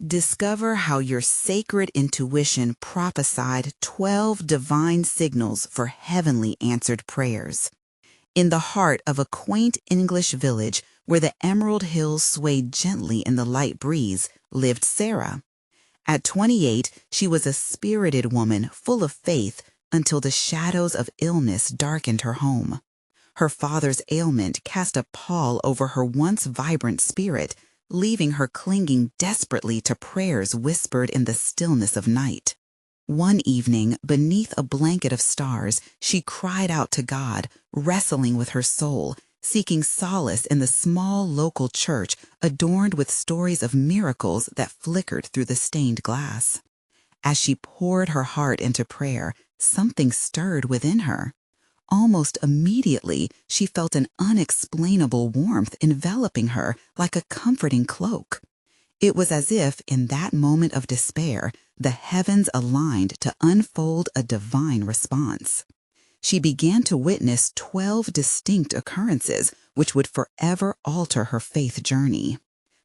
Discover how your sacred intuition prophesied 12 divine signals for heavenly answered prayers. In the heart of a quaint English village where the emerald hills swayed gently in the light breeze lived Sarah. At 28, she was a spirited woman full of faith until the shadows of illness darkened her home. Her father's ailment cast a pall over her once vibrant spirit, leaving her clinging desperately to prayers whispered in the stillness of night. One evening, beneath a blanket of stars, she cried out to God, wrestling with her soul, seeking solace in the small local church adorned with stories of miracles that flickered through the stained glass. As she poured her heart into prayer, something stirred within her. Almost immediately, she felt an unexplainable warmth enveloping her like a comforting cloak. It was as if, in that moment of despair, the heavens aligned to unfold a divine response. She began to witness 12 distinct occurrences which would forever alter her faith journey.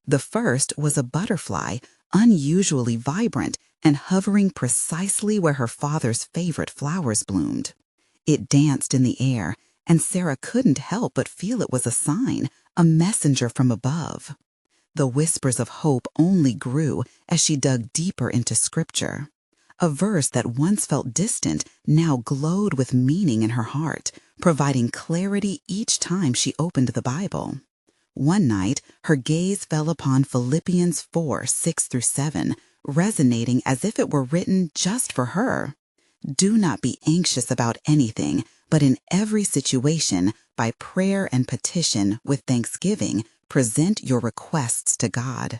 The first was a butterfly, unusually vibrant and hovering precisely where her father's favorite flowers bloomed. It danced in the air, and Sarah couldn't help but feel it was a sign, a messenger from above. The whispers of hope only grew as she dug deeper into Scripture. A verse that once felt distant now glowed with meaning in her heart, providing clarity each time she opened the Bible. One night, her gaze fell upon Philippians 4:6-7, resonating as if it were written just for her. Do not be anxious about anything, but in every situation, by prayer and petition with thanksgiving, present your requests to God.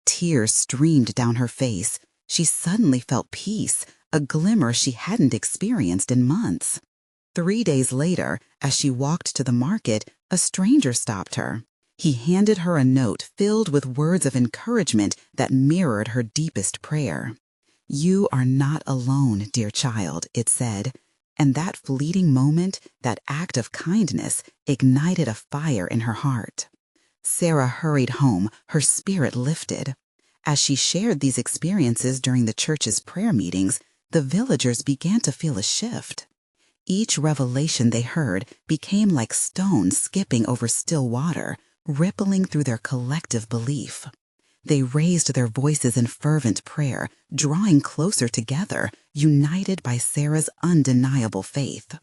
Tears streamed down her face. She suddenly felt peace, a glimmer she hadn't experienced in months. 3 days later, as she walked to the market, a stranger stopped her. He handed her a note filled with words of encouragement that mirrored her deepest prayer. You are not alone, dear child, it said, and that fleeting moment, that act of kindness, ignited a fire in her heart. Sarah hurried home, her spirit lifted. As she shared these experiences during the church's prayer meetings, the villagers began to feel a shift. Each revelation they heard became like stones skipping over still water, rippling through their collective belief. They raised their voices in fervent prayer, drawing closer together, united by Sarah's undeniable faith.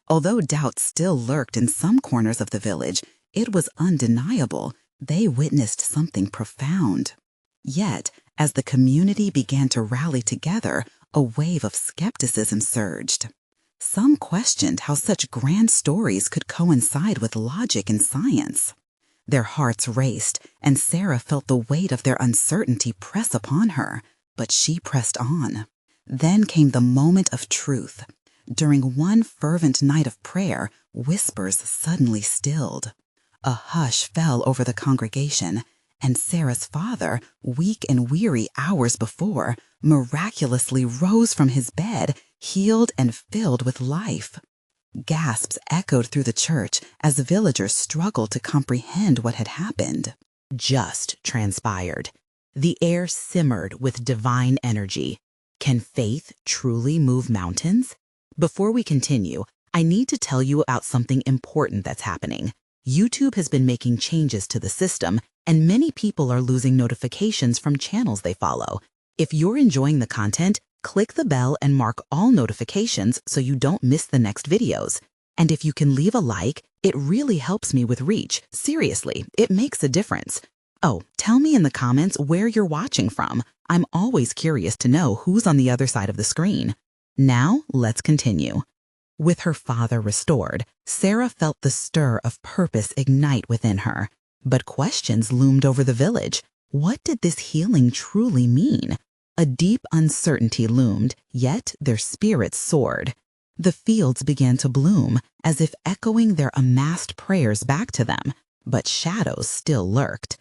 Although doubt still lurked in some corners of the village, it was undeniable. They witnessed something profound. Yet, as the community began to rally together, a wave of skepticism surged. Some questioned how such grand stories could coincide with logic and science. Their hearts raced, and Sarah felt the weight of their uncertainty press upon her, but she pressed on. Then came the moment of truth. During one fervent night of prayer, whispers suddenly stilled. A hush fell over the congregation, and Sarah's father, weak and weary hours before, miraculously rose from his bed, healed and filled with life. Gasps echoed through the church as villagers struggled to comprehend what had happened. Just transpired. The air simmered with divine energy. Can faith truly move mountains? Before we continue, I need to tell you about something important that's happening. YouTube has been making changes to the system, and many people are losing notifications from channels they follow. If you're enjoying the content, click the bell and mark all notifications so you don't miss the next videos. And if you can leave a like, it really helps me with reach. Seriously, it makes a difference. Oh, tell me in the comments where you're watching from. I'm always curious to know who's on the other side of the screen. Now, let's continue. With her father restored, Sarah felt the stir of purpose ignite within her. But questions loomed over the village. What did this healing truly mean? A deep uncertainty loomed, yet their spirits soared. The fields began to bloom, as if echoing their amassed prayers back to them, but shadows still lurked.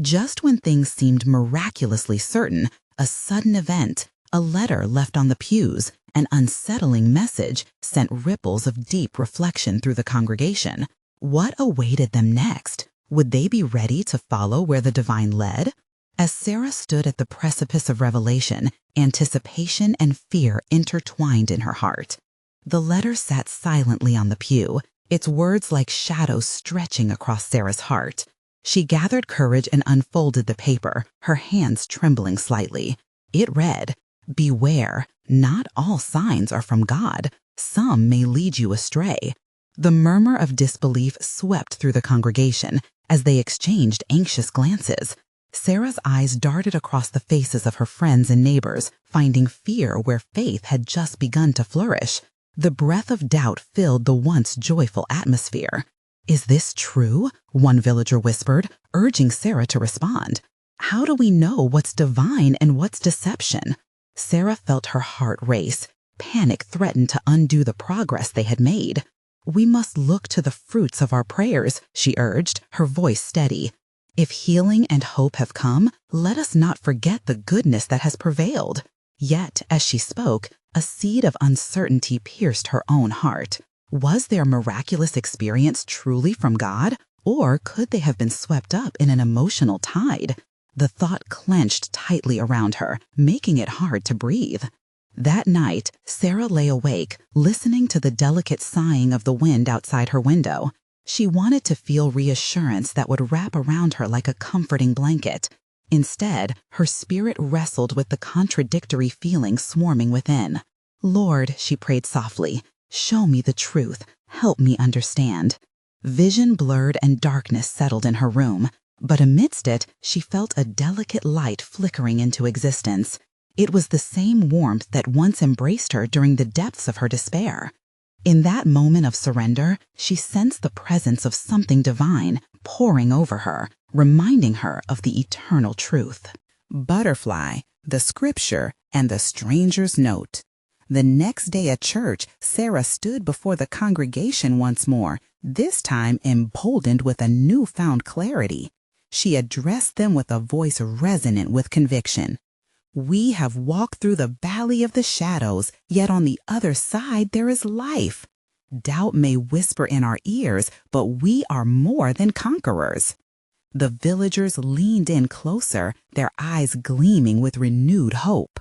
Just when things seemed miraculously certain, a sudden event, a letter left on the pews, an unsettling message, sent ripples of deep reflection through the congregation. What awaited them next? Would they be ready to follow where the divine led? As Sarah stood at the precipice of revelation, anticipation and fear intertwined in her heart. The letter sat silently on the pew, its words like shadows stretching across Sarah's heart. She gathered courage and unfolded the paper, her hands trembling slightly. It read, "Beware, not all signs are from God. Some may lead you astray." The murmur of disbelief swept through the congregation as they exchanged anxious glances. Sarah's eyes darted across the faces of her friends and neighbors, finding fear where faith had just begun to flourish. The breath of doubt filled the once joyful atmosphere. "Is this true?" one villager whispered, urging Sarah to respond. "How do we know what's divine and what's deception?" Sarah felt her heart race. Panic threatened to undo the progress they had made. "We must look to the fruits of our prayers," she urged, her voice steady. "If healing and hope have come, let us not forget the goodness that has prevailed." Yet, as she spoke, a seed of uncertainty pierced her own heart. Was their miraculous experience truly from God, or could they have been swept up in an emotional tide? The thought clenched tightly around her, making it hard to breathe. That night, Sarah lay awake, listening to the delicate sighing of the wind outside her window. She wanted to feel reassurance that would wrap around her like a comforting blanket. Instead, her spirit wrestled with the contradictory feelings swarming within. "Lord," she prayed softly, "show me the truth. Help me understand." Vision blurred and darkness settled in her room, but amidst it, she felt a delicate light flickering into existence. It was the same warmth that once embraced her during the depths of her despair. In that moment of surrender, she sensed the presence of something divine pouring over her, reminding her of the eternal truth. Butterfly, the scripture, and the stranger's note. The next day at church, Sarah stood before the congregation once more, this time emboldened with a newfound clarity. She addressed them with a voice resonant with conviction. "We have walked through the valley of the shadows, yet on the other side there is life. Doubt may whisper in our ears, but we are more than conquerors." The villagers leaned in closer, their eyes gleaming with renewed hope.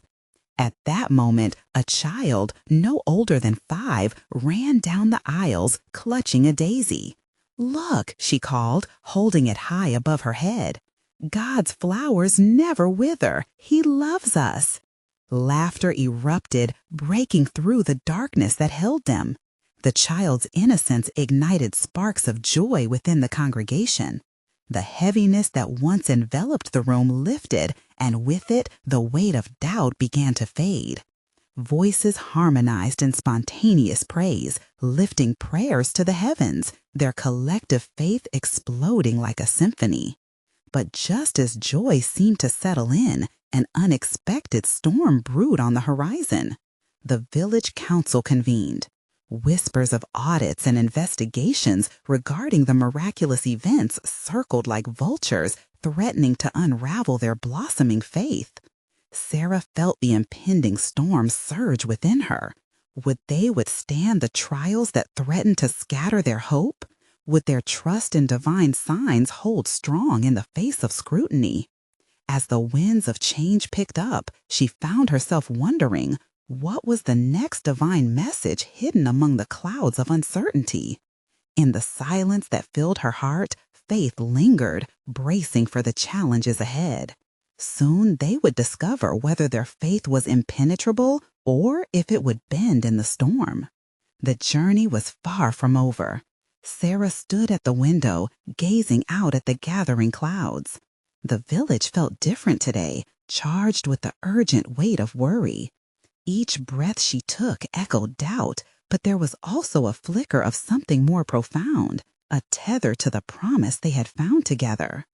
At that moment, a child, no older than 5, ran down the aisles, clutching a daisy. "Look," she called, holding it high above her head. "God's flowers never wither. He loves us." Laughter erupted, breaking through the darkness that held them. The child's innocence ignited sparks of joy within the congregation. The heaviness that once enveloped the room lifted, and with it, the weight of doubt began to fade. Voices harmonized in spontaneous praise, lifting prayers to the heavens, their collective faith exploding like a symphony. But just as joy seemed to settle in, an unexpected storm brewed on the horizon. The village council convened. Whispers of audits and investigations regarding the miraculous events circled like vultures, threatening to unravel their blossoming faith. Sarah felt the impending storm surge within her. Would they withstand the trials that threatened to scatter their hope? Would their trust in divine signs hold strong in the face of scrutiny? As the winds of change picked up, she found herself wondering, what was the next divine message hidden among the clouds of uncertainty? In the silence that filled her heart, faith lingered, bracing for the challenges ahead. Soon they would discover whether their faith was impenetrable or if it would bend in the storm. The journey was far from over. Sarah stood at the window, gazing out at the gathering clouds. The village felt different today, charged with the urgent weight of worry. Each breath she took echoed doubt, but there was also a flicker of something more profound, a tether to the promise they had found together.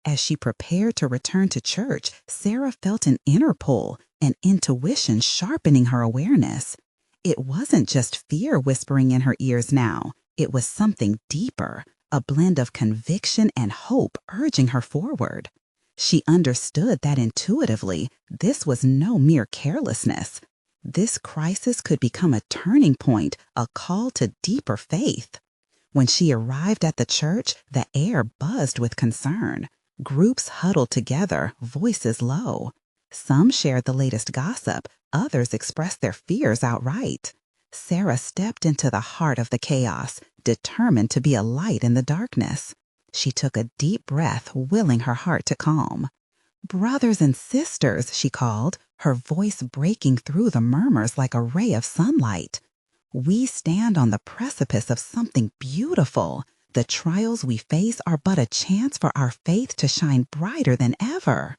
As she prepared to return to church, Sarah felt an inner pull, an intuition sharpening her awareness. It wasn't just fear whispering in her ears now. It was something deeper, a blend of conviction and hope urging her forward. She understood that intuitively, this was no mere carelessness. This crisis could become a turning point, a call to deeper faith. When she arrived at the church, the air buzzed with concern. Groups huddled together, voices low. Some shared the latest gossip, others expressed their fears outright. Sarah stepped into the heart of the chaos, determined to be a light in the darkness. She took a deep breath, willing her heart to calm. "Brothers and sisters," she called, her voice breaking through the murmurs like a ray of sunlight. "We stand on the precipice of something beautiful. The trials we face are but a chance for our faith to shine brighter than ever."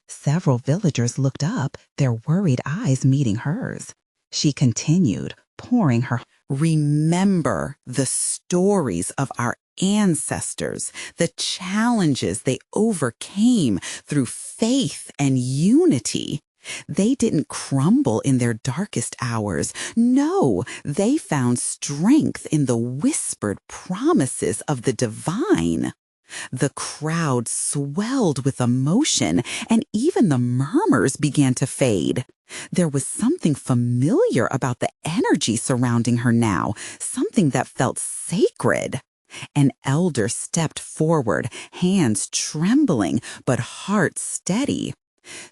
Several villagers looked up, their worried eyes meeting hers. She continued, pouring her, "Remember the stories of our ancestors, the challenges they overcame through faith and unity. They didn't crumble in their darkest hours. No, they found strength in the whispered promises of the divine." The crowd swelled with emotion, and even the murmurs began to fade. There was something familiar about the energy surrounding her now, something that felt sacred. An elder stepped forward, hands trembling, but heart steady.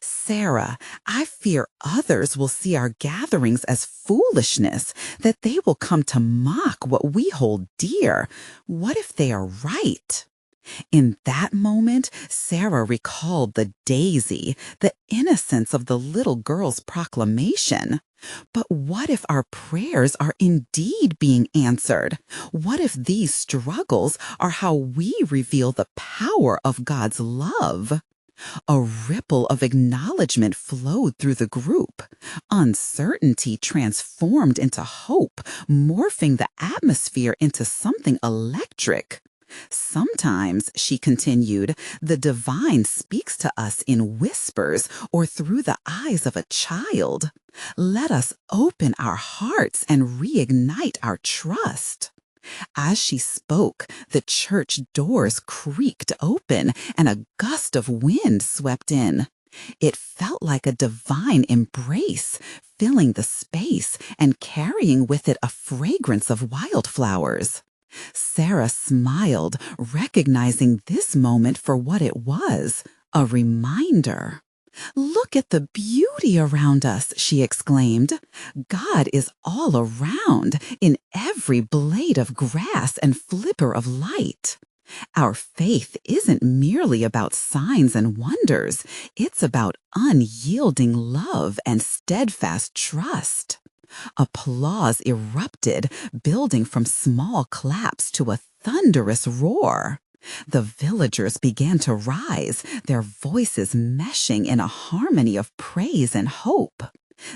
"Sarah, I fear others will see our gatherings as foolishness, that they will come to mock what we hold dear. What if they are right?" In that moment, Sarah recalled the daisy, the innocence of the little girl's proclamation. But what if our prayers are indeed being answered? What if these struggles are how we reveal the power of God's love? A ripple of acknowledgement flowed through the group. Uncertainty transformed into hope, morphing the atmosphere into something electric. "Sometimes," she continued, "the divine speaks to us in whispers or through the eyes of a child. Let us open our hearts and reignite our trust." As she spoke, the church doors creaked open and a gust of wind swept in. It felt like a divine embrace, filling the space and carrying with it a fragrance of wildflowers. Sarah smiled, recognizing this moment for what it was, a reminder. "Look at the beauty around us," she exclaimed. "God is all around, in every blade of grass and flipper of light." Our faith isn't merely about signs and wonders. It's about unyielding love and steadfast trust. Applause erupted, building from small claps to a thunderous roar. The villagers began to rise, their voices meshing in a harmony of praise and hope.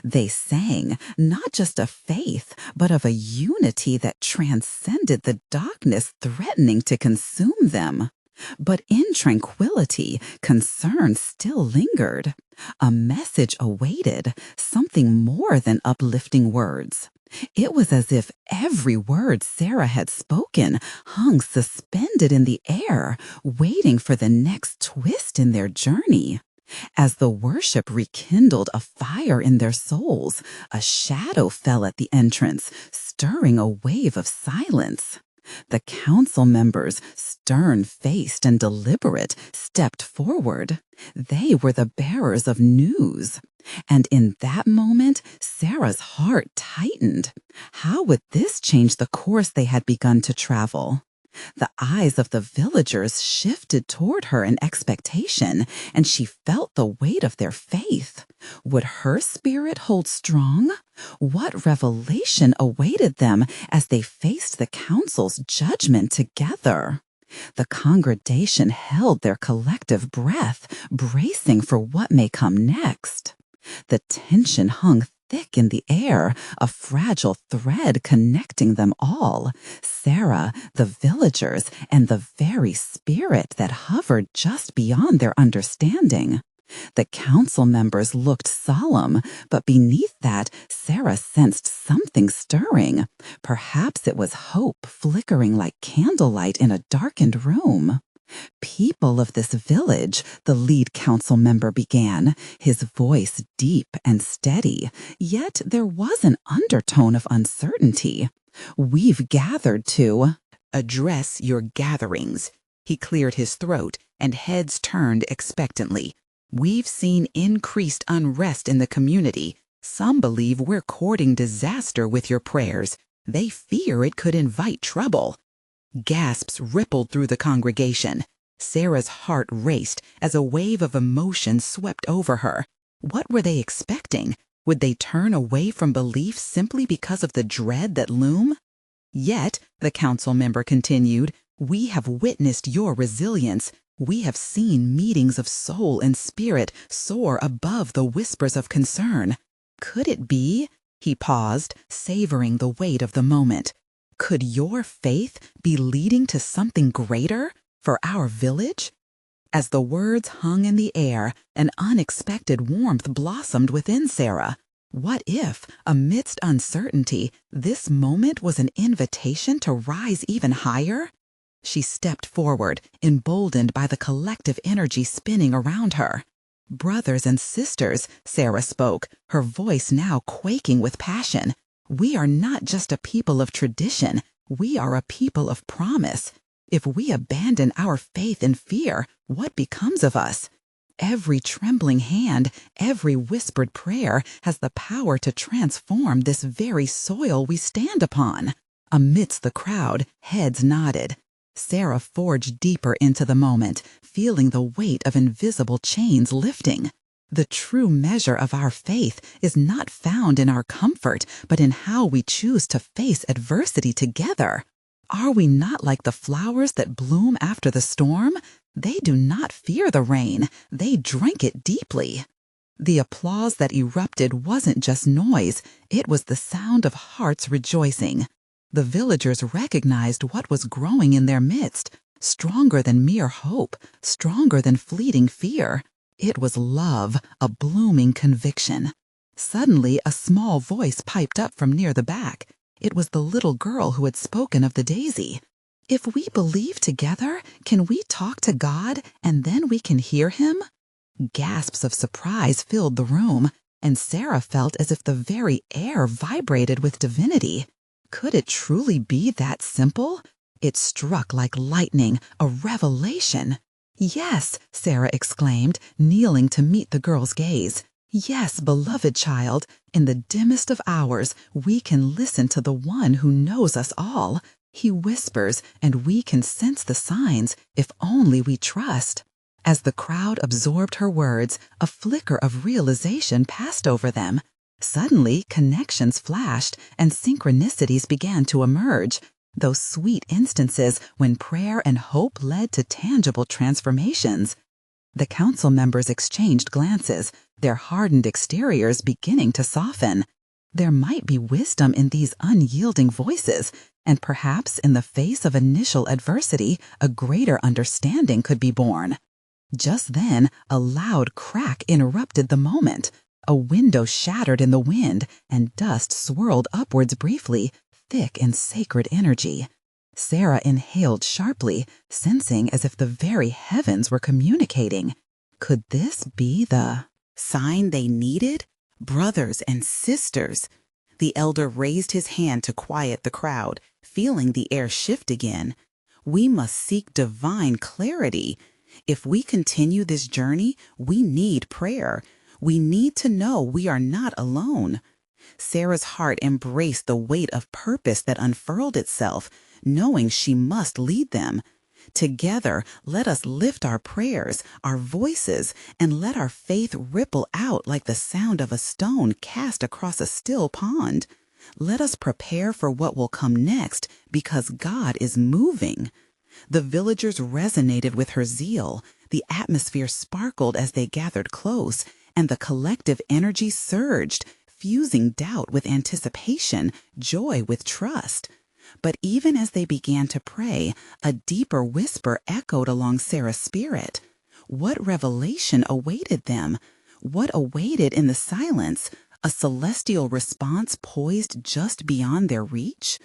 They sang not just of faith, but of a unity that transcended the darkness threatening to consume them. But in tranquility, concern still lingered. A message awaited, something more than uplifting words. It was as if every word Sarah had spoken hung suspended in the air, waiting for the next twist in their journey. As the worship rekindled a fire in their souls, a shadow fell at the entrance, stirring a wave of silence. The council members, stern-faced and deliberate, stepped forward. They were the bearers of news. And in that moment, Sarah's heart tightened. How would this change the course they had begun to travel? The eyes of the villagers shifted toward her in expectation, and she felt the weight of their faith. Would her spirit hold strong? What revelation awaited them as they faced the council's judgment together? The congregation held their collective breath, bracing for what may come next. The tension hung thick in the air, a fragile thread connecting them all, Sarah, the villagers, and the very spirit that hovered just beyond their understanding. The council members looked solemn, but beneath that, Sarah sensed something stirring. Perhaps it was hope flickering like candlelight in a darkened room. "People of this village," the lead council member began, his voice deep and steady, yet there was an undertone of uncertainty. "We've gathered to address your gatherings." He cleared his throat, and heads turned expectantly. We've seen increased unrest in the community. Some believe we're courting disaster with your prayers. They fear it could invite trouble. Gasps rippled through the congregation. Sarah's heart raced as a wave of emotion swept over her. What were they expecting? Would they turn away from belief simply because of the dread that loomed? Yet, the council member continued, we have witnessed your resilience. We have seen meetings of soul and spirit soar above the whispers of concern. Could it be? He paused, savoring the weight of the moment. Could your faith be leading to something greater for our village? As the words hung in the air, an unexpected warmth blossomed within Sarah. What if, amidst uncertainty, this moment was an invitation to rise even higher? She stepped forward, emboldened by the collective energy spinning around her. Brothers and sisters, Sarah spoke, her voice now quaking with passion. We are not just a people of tradition, we are a people of promise. If we abandon our faith in fear, what becomes of us? Every trembling hand, every whispered prayer has the power to transform this very soil we stand upon. Amidst the crowd, heads nodded. Sarah forged deeper into the moment, feeling the weight of invisible chains lifting. The true measure of our faith is not found in our comfort, but in how we choose to face adversity together. Are we not like the flowers that bloom after the storm? They do not fear the rain, they drink it deeply. The applause that erupted wasn't just noise, it was the sound of hearts rejoicing. The villagers recognized what was growing in their midst, stronger than mere hope, stronger than fleeting fear. It was love, a blooming conviction. Suddenly, a small voice piped up from near the back. It was the little girl who had spoken of the daisy. If we believe together, can we talk to God and then we can hear Him? Gasps of surprise filled the room, and Sarah felt as if the very air vibrated with divinity. Could it truly be that simple? It struck like lightning, a revelation. Yes, Sarah exclaimed, kneeling to meet the girl's gaze. Yes, beloved child, in the dimmest of hours, we can listen to the one who knows us all. He whispers, and we can sense the signs, if only we trust. As the crowd absorbed her words, a flicker of realization passed over them. Suddenly, connections flashed, and synchronicities began to emerge. Those sweet instances when prayer and hope led to tangible transformations. The council members exchanged glances, their hardened exteriors beginning to soften. There might be wisdom in these unyielding voices, and perhaps in the face of initial adversity, a greater understanding could be born. Just then, a loud crack interrupted the moment. A window shattered in the wind, and dust swirled upwards briefly, thick in sacred energy. Sarah inhaled sharply, sensing as if the very heavens were communicating. Could this be the sign they needed? Brothers and sisters. The elder raised his hand to quiet the crowd, feeling the air shift again. We must seek divine clarity. If we continue this journey, we need prayer. We need to know we are not alone. Sarah's heart embraced the weight of purpose that unfurled itself, knowing she must lead them. Together, let us lift our prayers, our voices, and let our faith ripple out like the sound of a stone cast across a still pond. Let us prepare for what will come next, because God is moving. The villagers resonated with her zeal. The atmosphere sparkled as they gathered close, and the collective energy surged, fusing doubt with anticipation, joy with trust. But even as they began to pray, a deeper whisper echoed along Sarah's spirit. What revelation awaited them? What awaited in the silence? A celestial response poised just beyond their reach?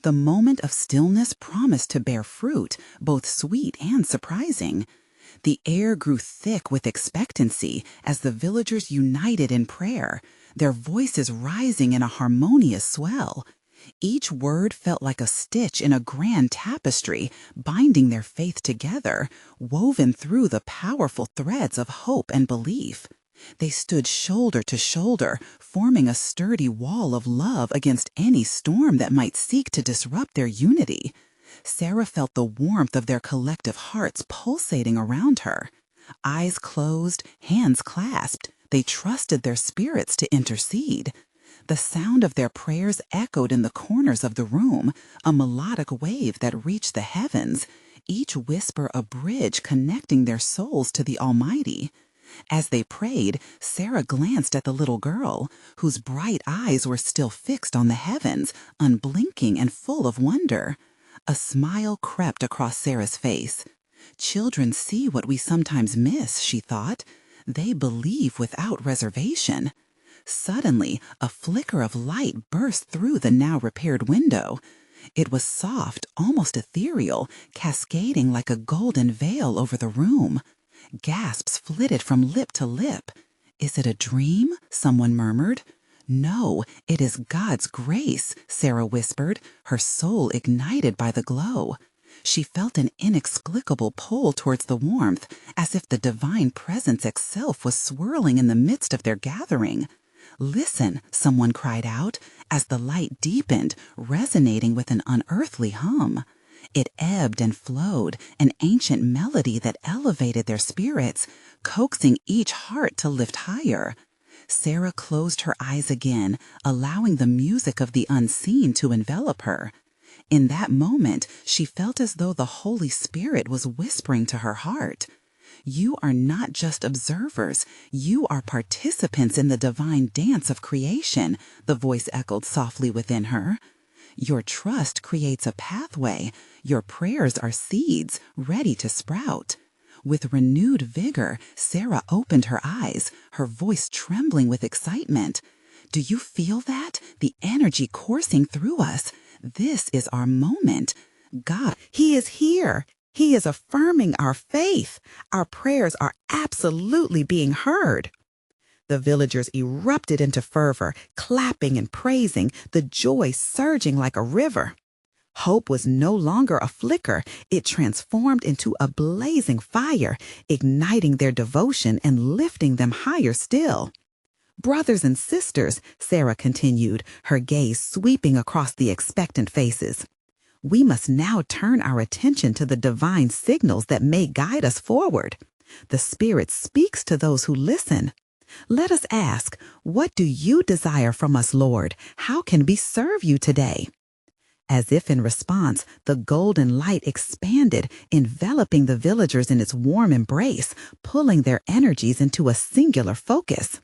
The moment of stillness promised to bear fruit, both sweet and surprising. The air grew thick with expectancy as the villagers united in prayer, their voices rising in a harmonious swell. Each word felt like a stitch in a grand tapestry, binding their faith together, woven through the powerful threads of hope and belief. They stood shoulder to shoulder, forming a sturdy wall of love against any storm that might seek to disrupt their unity. Sarah felt the warmth of their collective hearts pulsating around her. Eyes closed, hands clasped, they trusted their spirits to intercede. The sound of their prayers echoed in the corners of the room, a melodic wave that reached the heavens, each whisper a bridge connecting their souls to the Almighty. As they prayed, Sarah glanced at the little girl, whose bright eyes were still fixed on the heavens, unblinking and full of wonder. A smile crept across Sarah's face. Children see what we sometimes miss, she thought. They believe without reservation. Suddenly, a flicker of light burst through the now repaired window. It was soft, almost ethereal, cascading like a golden veil over the room. Gasps flitted from lip to lip. "Is it a dream?" someone murmured. "No, it is God's grace," Sarah whispered, her soul ignited by the glow. She felt an inexplicable pull towards the warmth, as if the divine presence itself was swirling in the midst of their gathering. "Listen," someone cried out, as the light deepened, resonating with an unearthly hum. It ebbed and flowed, an ancient melody that elevated their spirits, coaxing each heart to lift higher. Sarah closed her eyes again, allowing the music of the unseen to envelop her. In that moment, she felt as though the Holy Spirit was whispering to her heart. "You are not just observers, you are participants in the divine dance of creation," the voice echoed softly within her. "Your trust creates a pathway, your prayers are seeds, ready to sprout." With renewed vigor, Sarah opened her eyes, her voice trembling with excitement. "Do you feel that? The energy coursing through us? This is our moment. God, He is here. He is affirming our faith. Our prayers are absolutely being heard." The villagers erupted into fervor, clapping and praising, the joy surging like a river. Hope was no longer a flicker. It transformed into a blazing fire, igniting their devotion and lifting them higher still. "Brothers and sisters," Sarah continued, her gaze sweeping across the expectant faces, "we must now turn our attention to the divine signals that may guide us forward. The Spirit speaks to those who listen. Let us ask, what do you desire from us, Lord? How can we serve you today?" As if in response, the golden light expanded, enveloping the villagers in its warm embrace, pulling their energies into a singular focus.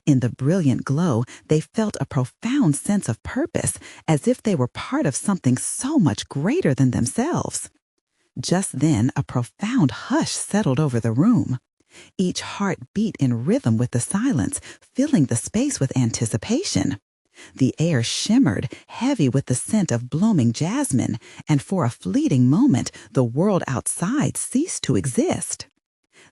In the brilliant glow, they felt a profound sense of purpose, as if they were part of something so much greater than themselves. Just then, a profound hush settled over the room. Each heart beat in rhythm with the silence, filling the space with anticipation. The air shimmered, heavy with the scent of blooming jasmine, and for a fleeting moment, the world outside ceased to exist.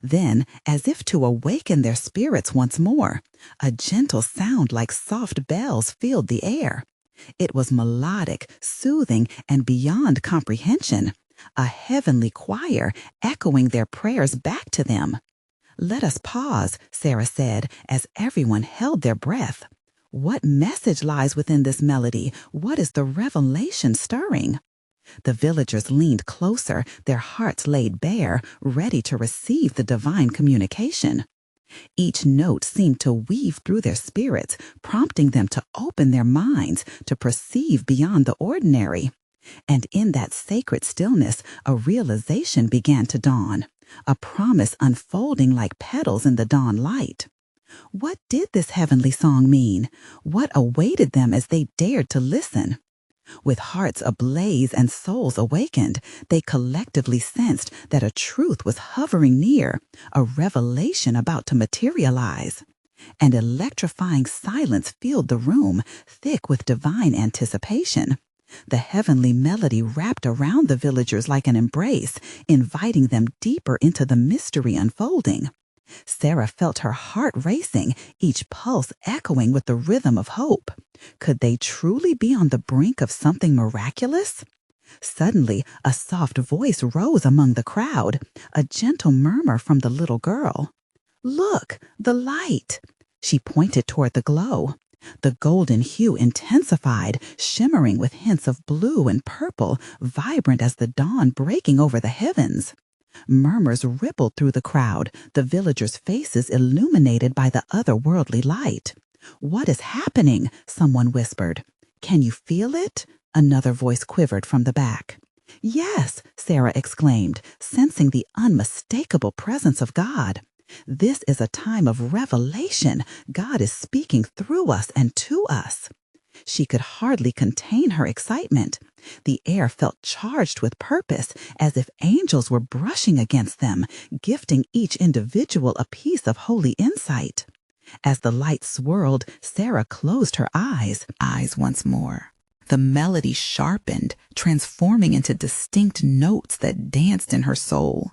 Then, as if to awaken their spirits once more, a gentle sound like soft bells filled the air. It was melodic, soothing, and beyond comprehension, a heavenly choir echoing their prayers back to them. "Let us pause," Sarah said, as everyone held their breath. "What message lies within this melody? What is the revelation stirring?" The villagers leaned closer, their hearts laid bare, ready to receive the divine communication. Each note seemed to weave through their spirits, prompting them to open their minds, to perceive beyond the ordinary. And in that sacred stillness, a realization began to dawn, a promise unfolding like petals in the dawn light. What did this heavenly song mean? What awaited them as they dared to listen? With hearts ablaze and souls awakened, they collectively sensed that a truth was hovering near, a revelation about to materialize. An electrifying silence filled the room, thick with divine anticipation. The heavenly melody wrapped around the villagers like an embrace, inviting them deeper into the mystery unfolding. Sarah felt her heart racing, each pulse echoing with the rhythm of hope. Could they truly be on the brink of something miraculous? Suddenly, a soft voice rose among the crowd, a gentle murmur from the little girl. "Look, the light!" She pointed toward the glow. The golden hue intensified, shimmering with hints of blue and purple, vibrant as the dawn breaking over the heavens. Murmurs rippled through the crowd, the villagers' faces illuminated by the otherworldly light. "What is happening?" someone whispered. "Can you feel it?" Another voice quivered from the back. "Yes," Sarah exclaimed, sensing the unmistakable presence of God. "This is a time of revelation. God is speaking through us and to us." She could hardly contain her excitement. The air felt charged with purpose, as if angels were brushing against them, gifting each individual a piece of holy insight. As the light swirled, Sarah closed her eyes once more. The melody sharpened, transforming into distinct notes that danced in her soul.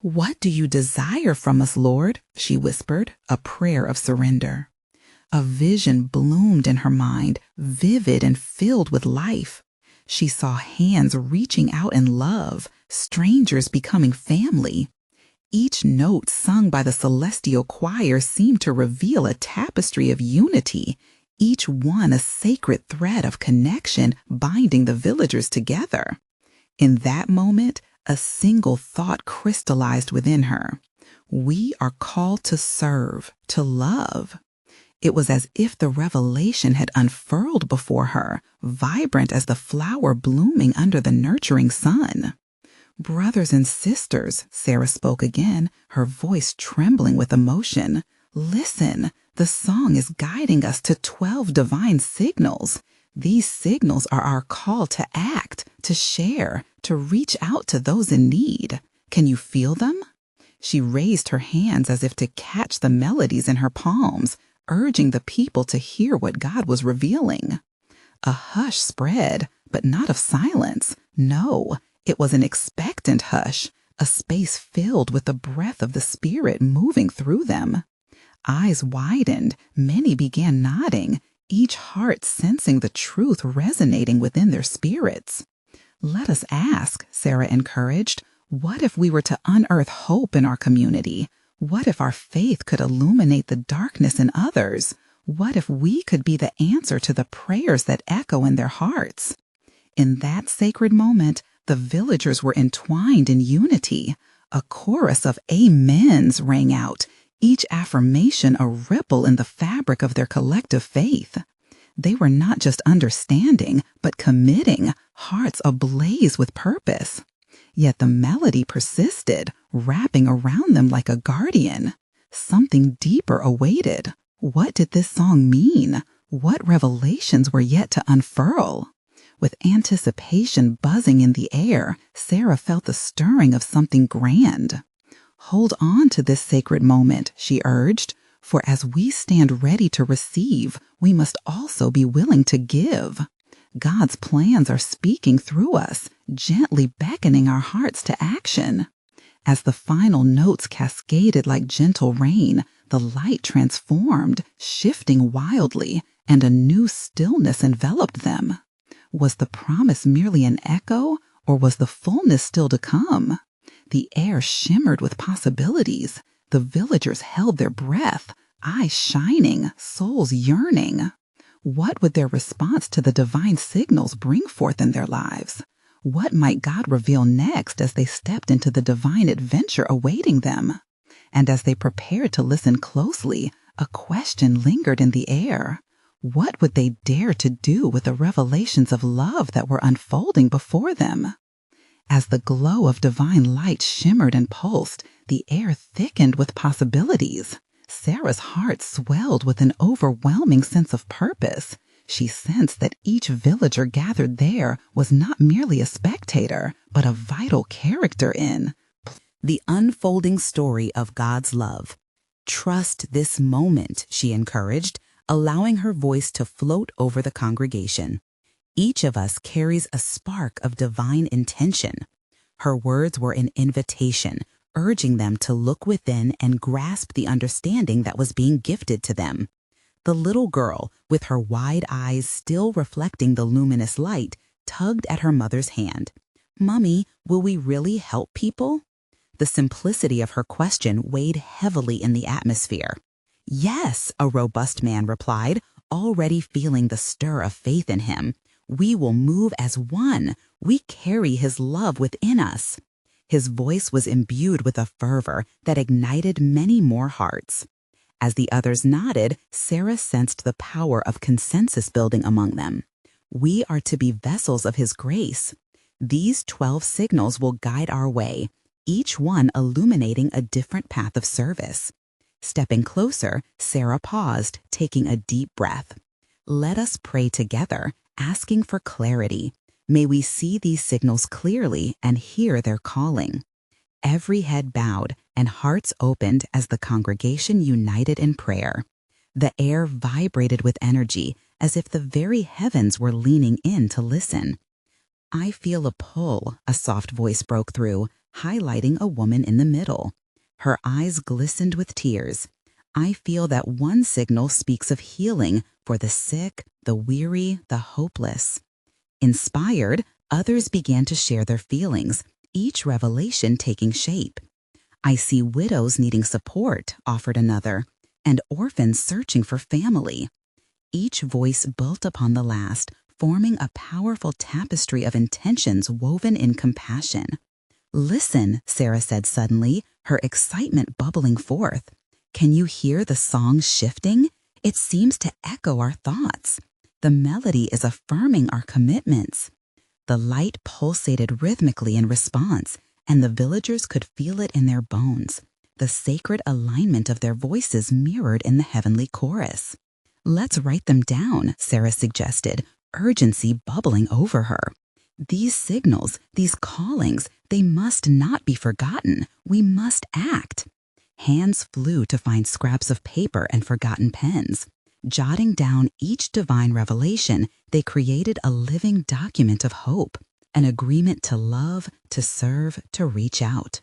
"What do you desire from us, Lord?" she whispered, a prayer of surrender. A vision bloomed in her mind, vivid and filled with life. She saw hands reaching out in love, strangers becoming family. Each note sung by the celestial choir seemed to reveal a tapestry of unity, each one a sacred thread of connection binding the villagers together. In that moment, a single thought crystallized within her. We are called to serve, to love. It was as if the revelation had unfurled before her, vibrant as the flower blooming under the nurturing sun. "Brothers and sisters," Sarah spoke again, her voice trembling with emotion. "Listen, the song is guiding us to 12 divine signals. These signals are our call to act, to share, to reach out to those in need. Can you feel them?" She raised her hands as if to catch the melodies in her palms, urging the people to hear what God was revealing. A hush spread, but not of silence. No, it was an expectant hush, a space filled with the breath of the Spirit moving through them. Eyes widened, many began nodding, each heart sensing the truth resonating within their spirits. "Let us ask," Sarah encouraged, "what if we were to unearth hope in our community? What if our faith could illuminate the darkness in others? What if we could be the answer to the prayers that echo in their hearts?" In that sacred moment, the villagers were entwined in unity. A chorus of amens rang out, each affirmation a ripple in the fabric of their collective faith. They were not just understanding, but committing, hearts ablaze with purpose. Yet the melody persisted, wrapping around them like a guardian. Something deeper awaited. What did this song mean? What revelations were yet to unfurl? With anticipation buzzing in the air, Sarah felt the stirring of something grand. "Hold on to this sacred moment," she urged, "for as we stand ready to receive, we must also be willing to give. God's plans are speaking through us, gently beckoning our hearts to action." As the final notes cascaded like gentle rain, the light transformed, shifting wildly, and a new stillness enveloped them. Was the promise merely an echo, or was the fullness still to come? The air shimmered with possibilities. The villagers held their breath, eyes shining, souls yearning. What would their response to the divine signals bring forth in their lives? What might God reveal next as they stepped into the divine adventure awaiting them? And as they prepared to listen closely, a question lingered in the air. What would they dare to do with the revelations of love that were unfolding before them? As the glow of divine light shimmered and pulsed, the air thickened with possibilities. Sarah's heart swelled with an overwhelming sense of purpose. She sensed that each villager gathered there was not merely a spectator, but a vital character in the unfolding story of God's love. "Trust this moment," she encouraged, allowing her voice to float over the congregation. "Each of us carries a spark of divine intention." Her words were an invitation, urging them to look within and grasp the understanding that was being gifted to them. The little girl, with her wide eyes still reflecting the luminous light, tugged at her mother's hand. "Mummy, will we really help people?" The simplicity of her question weighed heavily in the atmosphere. "Yes," a robust man replied, already feeling the stir of faith in him. "We will move as one. We carry his love within us." His voice was imbued with a fervor that ignited many more hearts. As the others nodded, Sarah sensed the power of consensus building among them. We are to be vessels of his grace. These 12 signals will guide our way, each one illuminating a different path of service. Stepping closer, Sarah paused, taking a deep breath. "Let us pray together, asking for clarity. May we see these signals clearly and hear their calling." Every head bowed and hearts opened as the congregation united in prayer. The air vibrated with energy, as if the very heavens were leaning in to listen. "I feel a pull," a soft voice broke through, highlighting a woman in the middle. Her eyes glistened with tears. "I feel that one signal speaks of healing for the sick, the weary, the hopeless." Inspired, others began to share their feelings, each revelation taking shape. "I see widows needing support," offered another, "and orphans searching for family." Each voice built upon the last, forming a powerful tapestry of intentions woven in compassion. "Listen," Sarah said suddenly, her excitement bubbling forth. "Can you hear the song shifting? It seems to echo our thoughts. The melody is affirming our commitments." The light pulsated rhythmically in response, and the villagers could feel it in their bones. The sacred alignment of their voices mirrored in the heavenly chorus. "Let's write them down," Sarah suggested, urgency bubbling over her. "These signals, these callings, they must not be forgotten. We must act." Hands flew to find scraps of paper and forgotten pens. Jotting down each divine revelation, they created a living document of hope, an agreement to love, to serve, to reach out.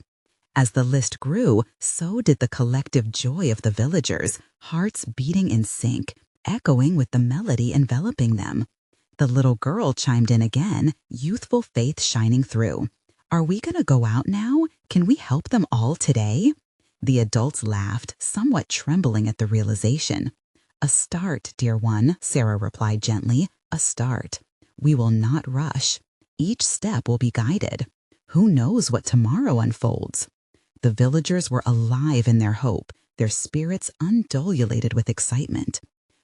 As the list grew, so did the collective joy of the villagers, hearts beating in sync, echoing with the melody enveloping them. The little girl chimed in again, youthful faith shining through. "Are we going to go out now? Can we help them all today?" The adults laughed, somewhat trembling at the realization. "A start, dear one," Sarah replied gently. "A start. We will not rush. Each step will be guided. Who knows what tomorrow unfolds?" The villagers were alive in their hope, their spirits undulated with excitement.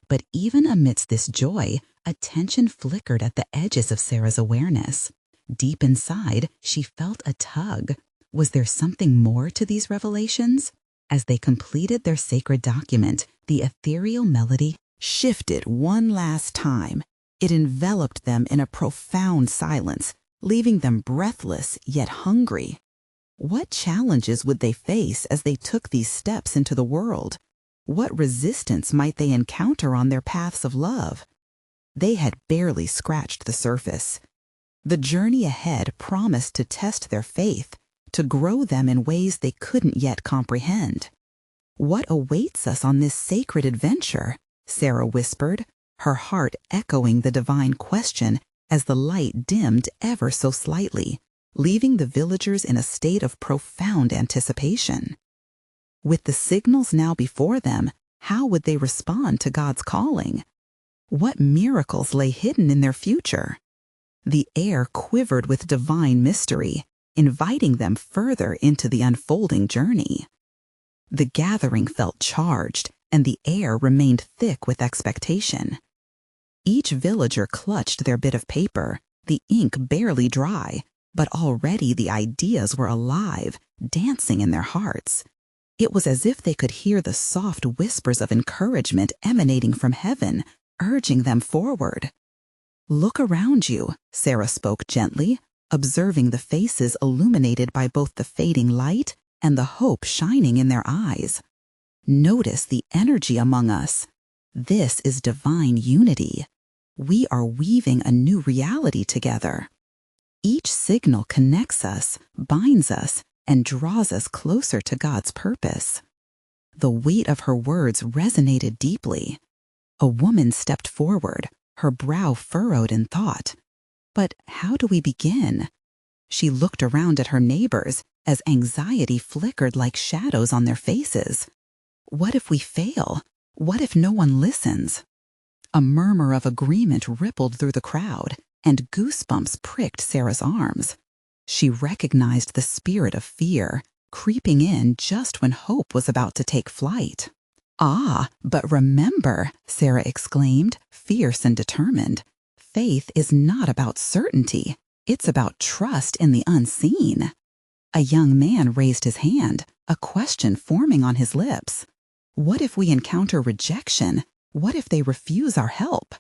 But even amidst this joy, a tension flickered at the edges of Sarah's awareness. Deep inside, she felt a tug. Was there something more to these revelations? As they completed their sacred document, the ethereal melody shifted one last time. It enveloped them in a profound silence, leaving them breathless yet hungry. What challenges would they face as they took these steps into the world? What resistance might they encounter on their paths of love? They had barely scratched the surface. The journey ahead promised to test their faith, to grow them in ways they couldn't yet comprehend. "What awaits us on this sacred adventure?" Sarah whispered, her heart echoing the divine question as the light dimmed ever so slightly, leaving the villagers in a state of profound anticipation. With the signals now before them, how would they respond to God's calling? What miracles lay hidden in their future? The air quivered with divine mystery, inviting them further into the unfolding journey. The gathering felt charged, and the air remained thick with expectation. Each villager clutched their bit of paper, the ink barely dry, but already the ideas were alive, dancing in their hearts. It was as if they could hear the soft whispers of encouragement emanating from heaven, urging them forward. "Look around you," Sarah spoke gently, observing the faces illuminated by both the fading light and the hope shining in their eyes. "Notice the energy among us. This is divine unity. We are weaving a new reality together. Each signal connects us, binds us, and draws us closer to God's purpose. The weight of her words resonated deeply. A woman stepped forward, her brow furrowed in thought. But how do we begin? She looked around at her neighbors as anxiety flickered like shadows on their faces. What if we fail? What if no one listens? A murmur of agreement rippled through the crowd, and goosebumps pricked Sarah's arms. She recognized the spirit of fear, creeping in just when hope was about to take flight. "Ah, but remember," Sarah exclaimed, fierce and determined, "faith is not about certainty. It's about trust in the unseen." A young man raised his hand, a question forming on his lips. What if we encounter rejection? What if they refuse our help?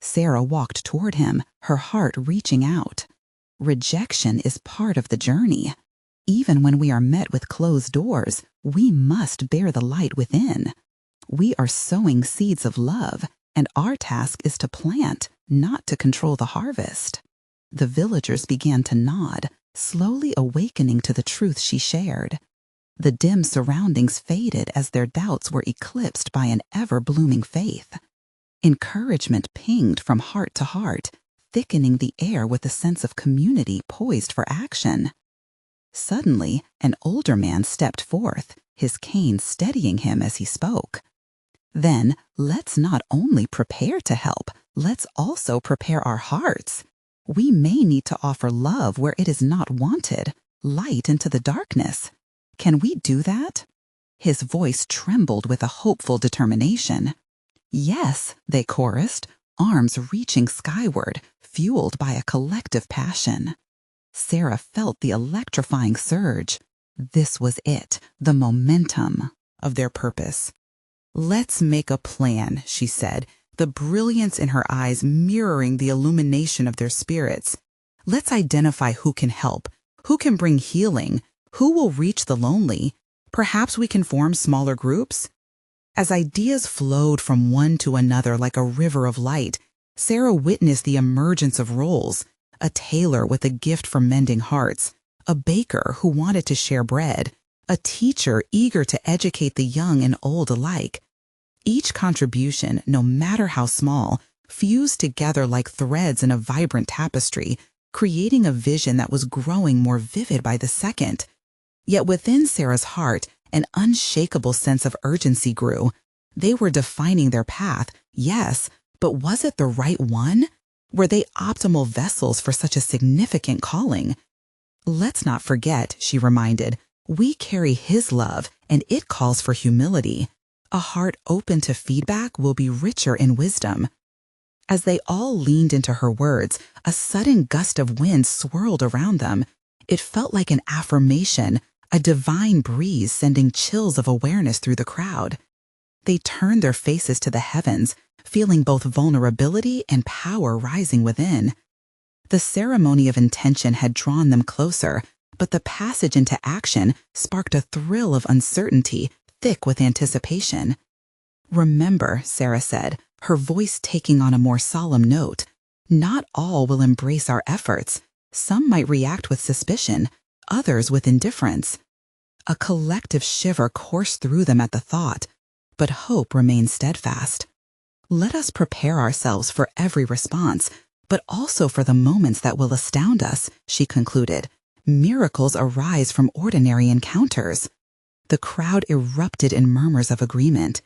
Sarah walked toward him, her heart reaching out. Rejection is part of the journey. Even when we are met with closed doors, we must bear the light within. We are sowing seeds of love, and our task is to plant, not to control the harvest. The villagers began to nod, slowly awakening to the truth she shared. The dim surroundings faded as their doubts were eclipsed by an ever-blooming faith. Encouragement pinged from heart to heart, thickening the air with a sense of community poised for action. Suddenly, an older man stepped forth, his cane steadying him as he spoke. "Then, let's not only prepare to help, let's also prepare our hearts. We may need to offer love where it is not wanted, light into the darkness. Can we do that?" His voice trembled with a hopeful determination. "Yes," they chorused, arms reaching skyward, fueled by a collective passion. Sarah felt the electrifying surge. This was it, the momentum of their purpose. "Let's make a plan," she said, the brilliance in her eyes mirroring the illumination of their spirits. "Let's identify who can help, who can bring healing, who will reach the lonely. Perhaps we can form smaller groups." As ideas flowed from one to another like a river of light, Sarah witnessed the emergence of roles: a tailor with a gift for mending hearts, a baker who wanted to share bread, a teacher eager to educate the young and old alike. Each contribution, no matter how small, fused together like threads in a vibrant tapestry, creating a vision that was growing more vivid by the second. Yet within Sarah's heart, an unshakable sense of urgency grew. They were defining their path, yes, but was it the right one? Were they optimal vessels for such a significant calling? "Let's not forget," she reminded, "we carry His love, and it calls for humility. A heart open to feedback will be richer in wisdom." As they all leaned into her words, a sudden gust of wind swirled around them. It felt like an affirmation, a divine breeze sending chills of awareness through the crowd. They turned their faces to the heavens, feeling both vulnerability and power rising within. The ceremony of intention had drawn them closer, but the passage into action sparked a thrill of uncertainty, thick with anticipation. "Remember," Sarah said, her voice taking on a more solemn note, "not all will embrace our efforts. Some might react with suspicion, others with indifference." A collective shiver coursed through them at the thought, but hope remained steadfast. "Let us prepare ourselves for every response, but also for the moments that will astound us," she concluded. "Miracles arise from ordinary encounters." The crowd erupted in murmurs of agreement.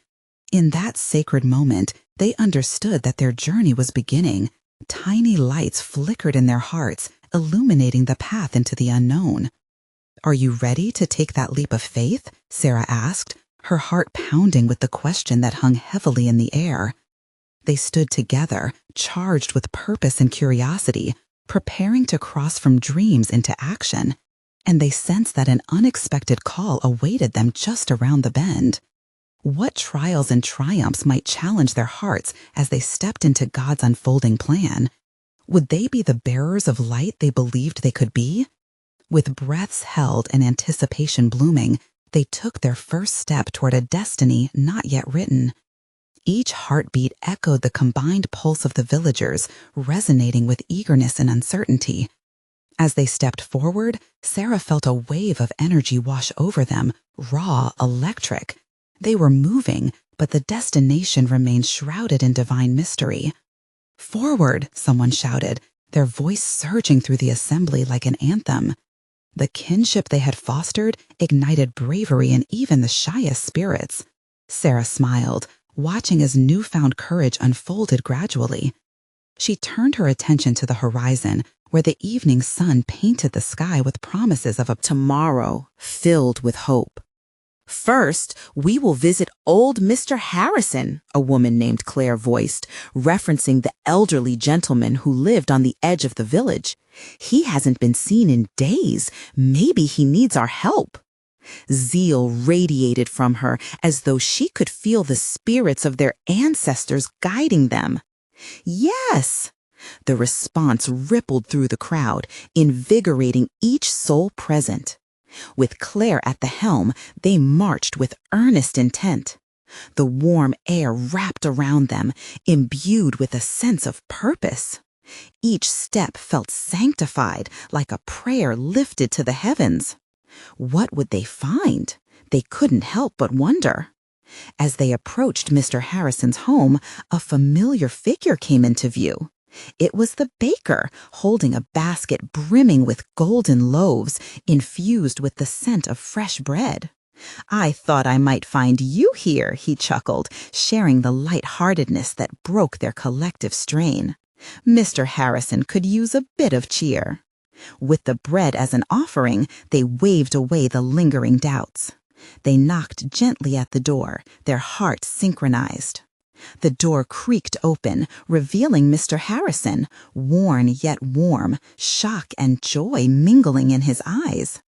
In that sacred moment, they understood that their journey was beginning. Tiny lights flickered in their hearts, illuminating the path into the unknown. "Are you ready to take that leap of faith?" Sarah asked, her heart pounding with the question that hung heavily in the air. They stood together, charged with purpose and curiosity, preparing to cross from dreams into action. And they sensed that an unexpected call awaited them just around the bend. What trials and triumphs might challenge their hearts as they stepped into God's unfolding plan? Would they be the bearers of light they believed they could be? With breaths held and anticipation blooming, they took their first step toward a destiny not yet written. Each heartbeat echoed the combined pulse of the villagers, resonating with eagerness and uncertainty. As they stepped forward, Sarah felt a wave of energy wash over them, raw, electric. They were moving, but the destination remained shrouded in divine mystery. "Forward!" someone shouted, their voice surging through the assembly like an anthem. The kinship they had fostered ignited bravery in even the shyest spirits. Sarah smiled, watching as newfound courage unfolded gradually. She turned her attention to the horizon, where the evening sun painted the sky with promises of a tomorrow filled with hope. "First, we will visit old Mr. Harrison," a woman named Claire voiced, referencing the elderly gentleman who lived on the edge of the village. "He hasn't been seen in days. Maybe he needs our help." Zeal radiated from her as though she could feel the spirits of their ancestors guiding them. "Yes!" The response rippled through the crowd, invigorating each soul present. With Claire at the helm, they marched with earnest intent. The warm air wrapped around them, imbued with a sense of purpose. Each step felt sanctified, like a prayer lifted to the heavens. What would they find? They couldn't help but wonder. As they approached Mr. Harrison's home, a familiar figure came into view. It was the baker, holding a basket brimming with golden loaves, infused with the scent of fresh bread. "I thought I might find you here," he chuckled, sharing the light-heartedness that broke their collective strain. Mr. Harrison could use a bit of cheer. With the bread as an offering, they waved away the lingering doubts. They knocked gently at the door, their hearts synchronized. The door creaked open, revealing Mr. Harrison, worn yet warm, shock and joy mingling in his eyes.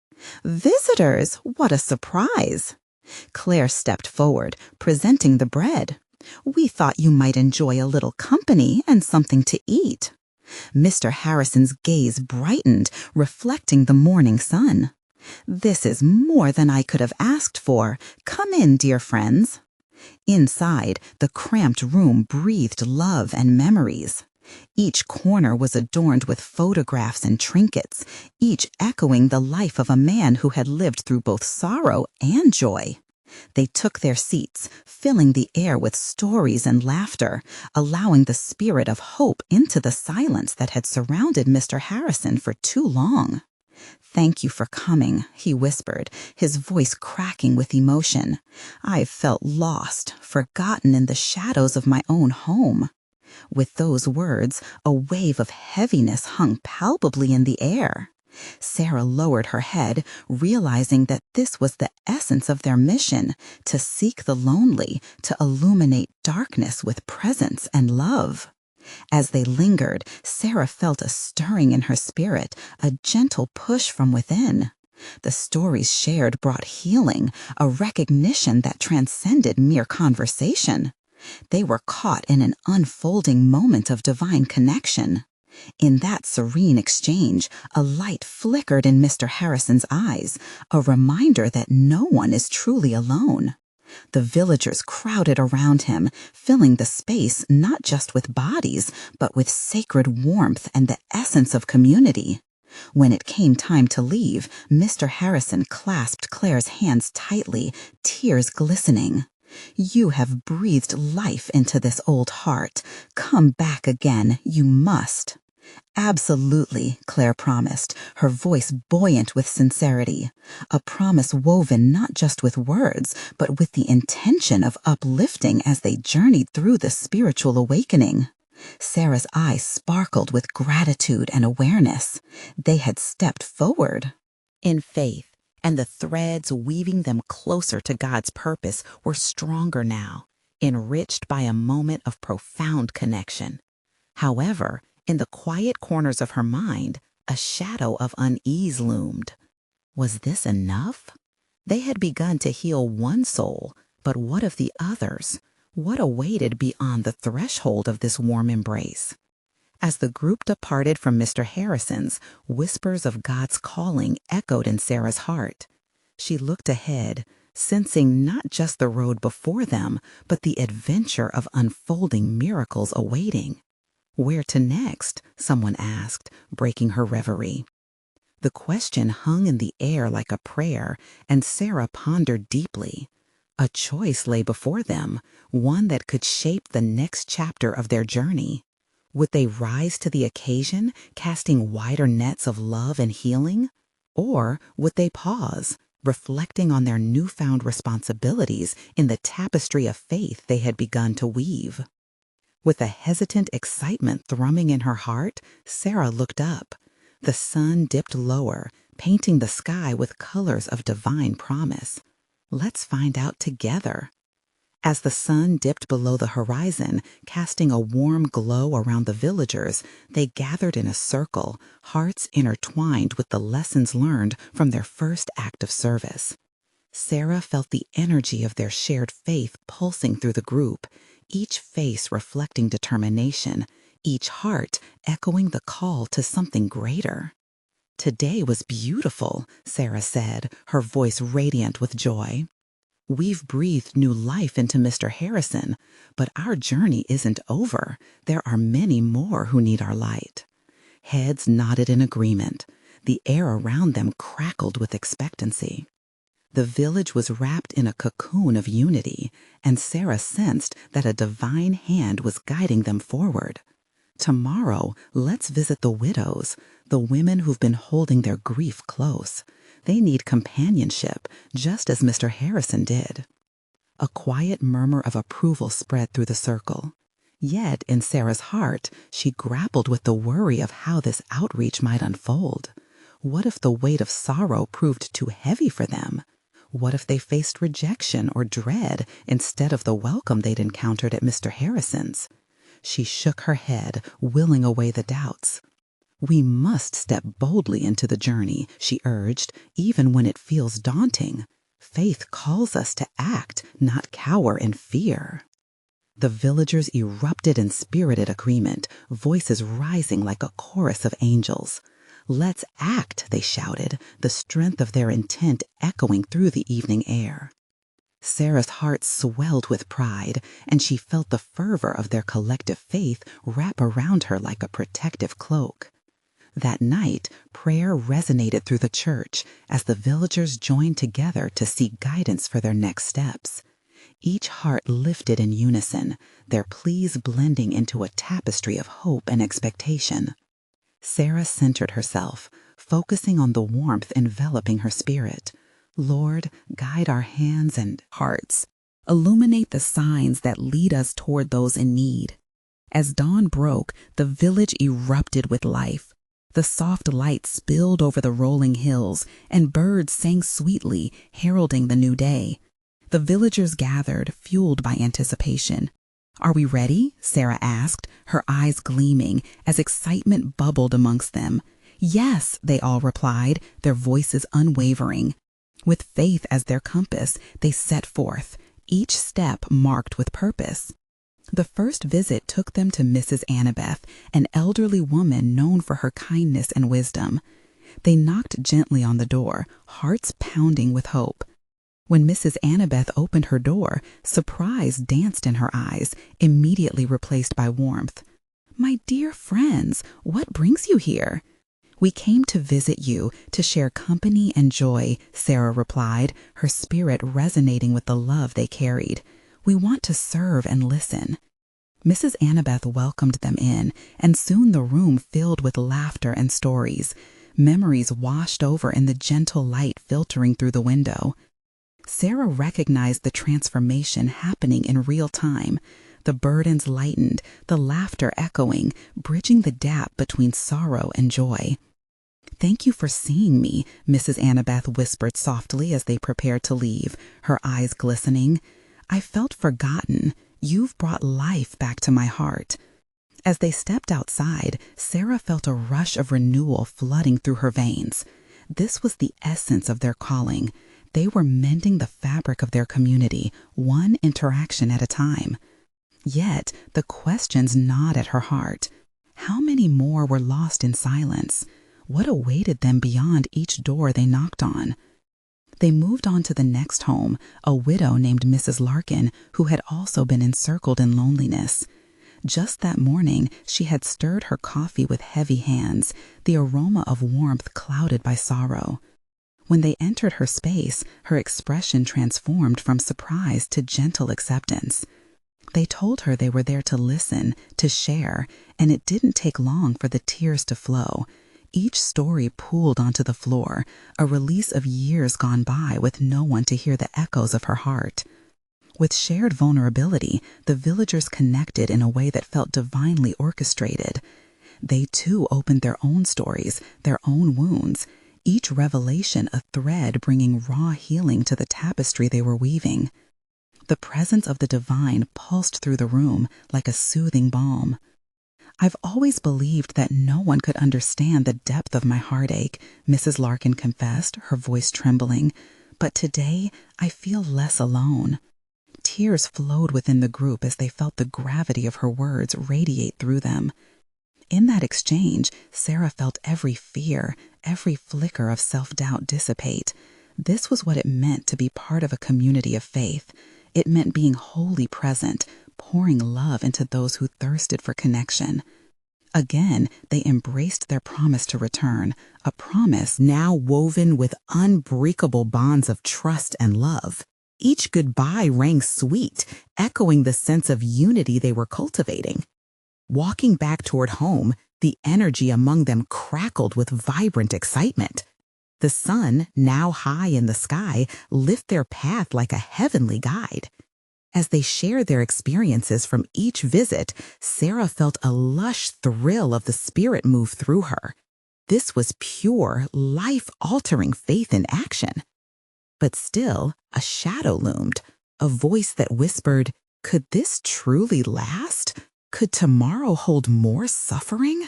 "Visitors, what a surprise!" Claire stepped forward, presenting the bread. "We thought you might enjoy a little company and something to eat." Mr. Harrison's gaze brightened, reflecting the morning sun. "This is more than I could have asked for. Come in, dear friends." Inside, the cramped room breathed love and memories. Each corner was adorned with photographs and trinkets, each echoing the life of a man who had lived through both sorrow and joy. They took their seats, filling the air with stories and laughter, allowing the spirit of hope into the silence that had surrounded Mr. Harrison for too long. "Thank you for coming," he whispered, his voice cracking with emotion. "I've felt lost, forgotten in the shadows of my own home." With those words, a wave of heaviness hung palpably in the air. Sarah lowered her head, realizing that this was the essence of their mission, to seek the lonely, to illuminate darkness with presence and love. As they lingered, Sarah felt a stirring in her spirit, a gentle push from within. The stories shared brought healing, a recognition that transcended mere conversation. They were caught in an unfolding moment of divine connection. In that serene exchange, a light flickered in Mr. Harrison's eyes, a reminder that no one is truly alone. The villagers crowded around him, filling the space not just with bodies, but with sacred warmth and the essence of community. When it came time to leave, Mr. Harrison clasped Claire's hands tightly, tears glistening. "You have breathed life into this old heart. Come back again, you must." "Absolutely," Claire promised, her voice buoyant with sincerity. A promise woven not just with words, but with the intention of uplifting as they journeyed through the spiritual awakening. Sarah's eyes sparkled with gratitude and awareness. They had stepped forward in faith, and the threads weaving them closer to God's purpose were stronger now, enriched by a moment of profound connection. However, in the quiet corners of her mind, a shadow of unease loomed. Was this enough? They had begun to heal one soul, but what of the others? What awaited beyond the threshold of this warm embrace? As the group departed from Mr. Harrison's, whispers of God's calling echoed in Sarah's heart. She looked ahead, sensing not just the road before them, but the adventure of unfolding miracles awaiting. "Where to next?" someone asked, breaking her reverie. The question hung in the air like a prayer, and Sarah pondered deeply. A choice lay before them, one that could shape the next chapter of their journey. Would they rise to the occasion, casting wider nets of love and healing? Or would they pause, reflecting on their newfound responsibilities in the tapestry of faith they had begun to weave? With a hesitant excitement thrumming in her heart, Sarah looked up. The sun dipped lower, painting the sky with colors of divine promise. Let's find out together. As the sun dipped below the horizon, casting a warm glow around the villagers, they gathered in a circle, hearts intertwined with the lessons learned from their first act of service. Sarah felt the energy of their shared faith pulsing through the group, each face reflecting determination, each heart echoing the call to something greater. "Today was beautiful," Sarah said, her voice radiant with joy. "We've breathed new life into Mr. Harrison, but our journey isn't over. There are many more who need our light." Heads nodded in agreement. The air around them crackled with expectancy. The village was wrapped in a cocoon of unity, and Sarah sensed that a divine hand was guiding them forward. Tomorrow, let's visit the widows, the women who've been holding their grief close. They need companionship, just as Mr. Harrison did. A quiet murmur of approval spread through the circle. Yet, in Sarah's heart, she grappled with the worry of how this outreach might unfold. What if the weight of sorrow proved too heavy for them? What if they faced rejection or dread instead of the welcome they'd encountered at Mr. Harrison's? She shook her head, willing away the doubts. "We must step boldly into the journey," she urged, "even when it feels daunting. Faith calls us to act, not cower in fear." The villagers erupted in spirited agreement, voices rising like a chorus of angels. "Let's act," they shouted, the strength of their intent echoing through the evening air. Sarah's heart swelled with pride, and she felt the fervor of their collective faith wrap around her like a protective cloak. That night, prayer resonated through the church as the villagers joined together to seek guidance for their next steps. Each heart lifted in unison, their pleas blending into a tapestry of hope and expectation. Sarah centered herself, focusing on the warmth enveloping her spirit. "Lord, guide our hands and hearts. Illuminate the signs that lead us toward those in need." As dawn broke, the village erupted with life. The soft light spilled over the rolling hills, and birds sang sweetly, heralding the new day. The villagers gathered, fueled by anticipation. "Are we ready?" Sarah asked, her eyes gleaming as excitement bubbled amongst them. "Yes," they all replied, their voices unwavering. With faith as their compass, they set forth, each step marked with purpose. The first visit took them to Mrs. Annabeth, an elderly woman known for her kindness and wisdom. They knocked gently on the door, hearts pounding with hope. When Mrs. Annabeth opened her door, surprise danced in her eyes, immediately replaced by warmth. "My dear friends, what brings you here?" "We came to visit you, to share company and joy," Sarah replied, her spirit resonating with the love they carried. "We want to serve and listen." Mrs. Annabeth welcomed them in, and soon the room filled with laughter and stories. Memories washed over in the gentle light filtering through the window. Sarah recognized the transformation happening in real time. The burdens lightened, the laughter echoing, bridging the gap between sorrow and joy. "Thank you for seeing me," Mrs. Annabeth whispered softly as they prepared to leave, her eyes glistening. "I felt forgotten. You've brought life back to my heart." As they stepped outside, Sarah felt a rush of renewal flooding through her veins. This was the essence of their calling. They were mending the fabric of their community, one interaction at a time. Yet the questions gnawed at her heart. How many more were lost in silence? What awaited them beyond each door they knocked on? They moved on to the next home, a widow named Mrs. Larkin, who had also been encircled in loneliness. Just that morning, she had stirred her coffee with heavy hands, the aroma of warmth clouded by sorrow. When they entered her space, her expression transformed from surprise to gentle acceptance. They told her they were there to listen, to share, and it didn't take long for the tears to flow. Each story pooled onto the floor, a release of years gone by with no one to hear the echoes of her heart. With shared vulnerability, the villagers connected in a way that felt divinely orchestrated. They too opened their own stories, their own wounds, each revelation a thread bringing raw healing to the tapestry they were weaving. The presence of the divine pulsed through the room like a soothing balm. "I've always believed that no one could understand the depth of my heartache," Mrs. Larkin confessed, her voice trembling. "But today, I feel less alone." Tears flowed within the group as they felt the gravity of her words radiate through them. In that exchange, Sarah felt every fear, every flicker of self-doubt dissipate. This was what it meant to be part of a community of faith. It meant being wholly present, pouring love into those who thirsted for connection. Again, they embraced their promise to return, a promise now woven with unbreakable bonds of trust and love. Each goodbye rang sweet, echoing the sense of unity they were cultivating. Walking back toward home, the energy among them crackled with vibrant excitement. The sun, now high in the sky, lit their path like a heavenly guide. As they shared their experiences from each visit, Sarah felt a lush thrill of the spirit move through her. This was pure, life-altering faith in action. But still, a shadow loomed, a voice that whispered, "Could this truly last? Could tomorrow hold more suffering?"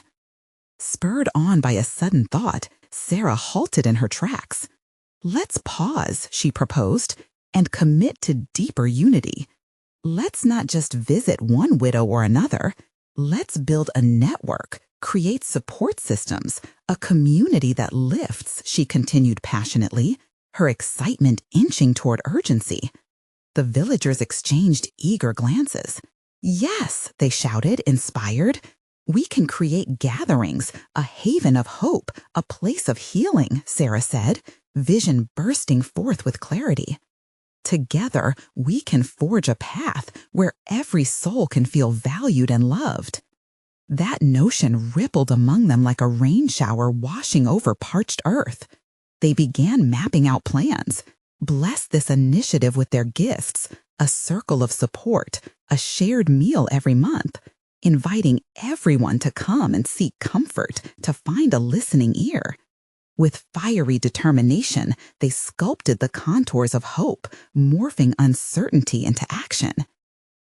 Spurred on by a sudden thought, Sarah halted in her tracks. "Let's pause," she proposed, "and commit to deeper unity. Let's not just visit one widow or another. Let's build a network, create support systems, a community that lifts," she continued passionately, her excitement inching toward urgency. The villagers exchanged eager glances. "Yes," they shouted, inspired. "We can create gatherings, a haven of hope, a place of healing," Sarah said, vision bursting forth with clarity. "Together, we can forge a path where every soul can feel valued and loved." That notion rippled among them like a rain shower washing over parched earth. They began mapping out plans. Bless this initiative with their gifts, a circle of support, a shared meal every month, inviting everyone to come and seek comfort, to find a listening ear. With fiery determination, they sculpted the contours of hope, morphing uncertainty into action.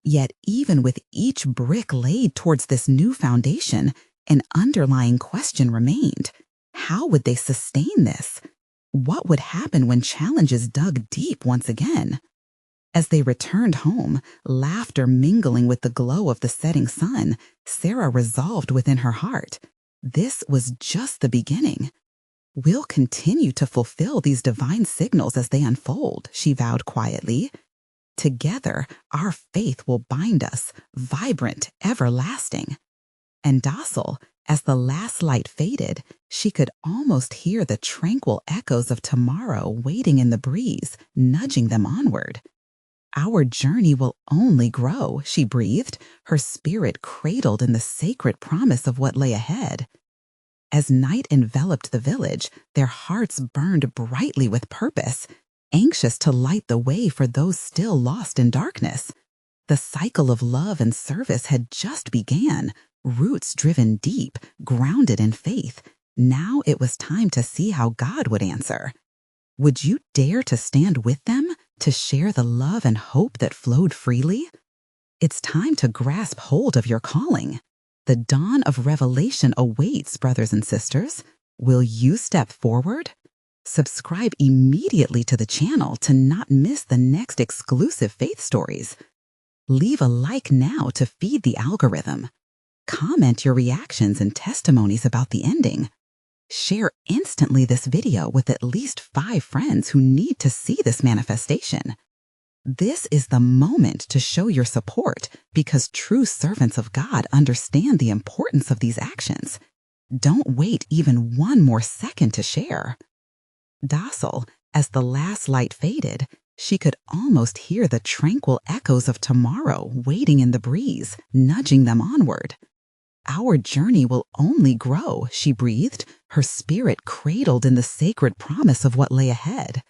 Yet even with each brick laid towards this new foundation, an underlying question remained. How would they sustain this? What would happen when challenges dug deep once again? As they returned home, laughter mingling with the glow of the setting sun, Sarah resolved within her heart, this was just the beginning. "We'll continue to fulfill these divine signals as they unfold," she vowed quietly. "Together, our faith will bind us, vibrant, everlasting." And docile, as the last light faded, she could almost hear the tranquil echoes of tomorrow waiting in the breeze, nudging them onward. "Our journey will only grow," she breathed, her spirit cradled in the sacred promise of what lay ahead. As night enveloped the village, their hearts burned brightly with purpose, anxious to light the way for those still lost in darkness. The cycle of love and service had just began, roots driven deep, grounded in faith. Now it was time to see how God would answer. Would you dare to stand with them, to share the love and hope that flowed freely? It's time to grasp hold of your calling. The dawn of revelation awaits, brothers and sisters. Will you step forward? Subscribe immediately to the channel to not miss the next exclusive faith stories. Leave a like now to feed the algorithm. Comment your reactions and testimonies about the ending. Share instantly this video with at least 5 friends who need to see this manifestation. This is the moment to show your support because true servants of God understand the importance of these actions. Don't wait even one more second to share. Docile, as the last light faded, she could almost hear the tranquil echoes of tomorrow waiting in the breeze, nudging them onward. Our journey will only grow, she breathed, her spirit cradled in the sacred promise of what lay ahead.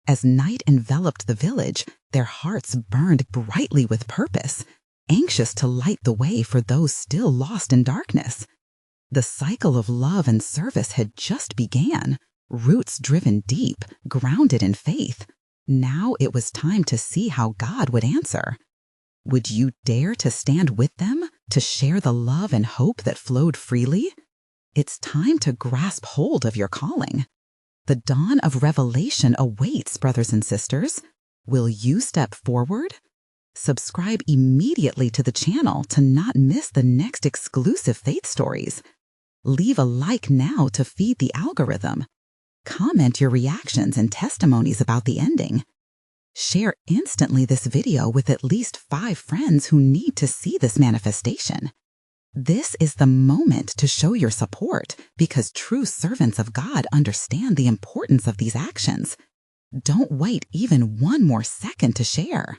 As night enveloped the village, their hearts burned brightly with purpose, anxious to light the way for those still lost in darkness. The cycle of love and service had just began, roots driven deep, grounded in faith. Now it was time to see how God would answer. Would you dare to stand with them, to share the love and hope that flowed freely? It's time to grasp hold of your calling. The dawn of revelation awaits, brothers and sisters. Will you step forward? Subscribe immediately to the channel to not miss the next exclusive faith stories. Leave a like now to feed the algorithm. Comment your reactions and testimonies about the ending. Share instantly this video with at least 5 friends who need to see this manifestation. This is the moment to show your support because true servants of God understand the importance of these actions. Don't wait even one more second to share.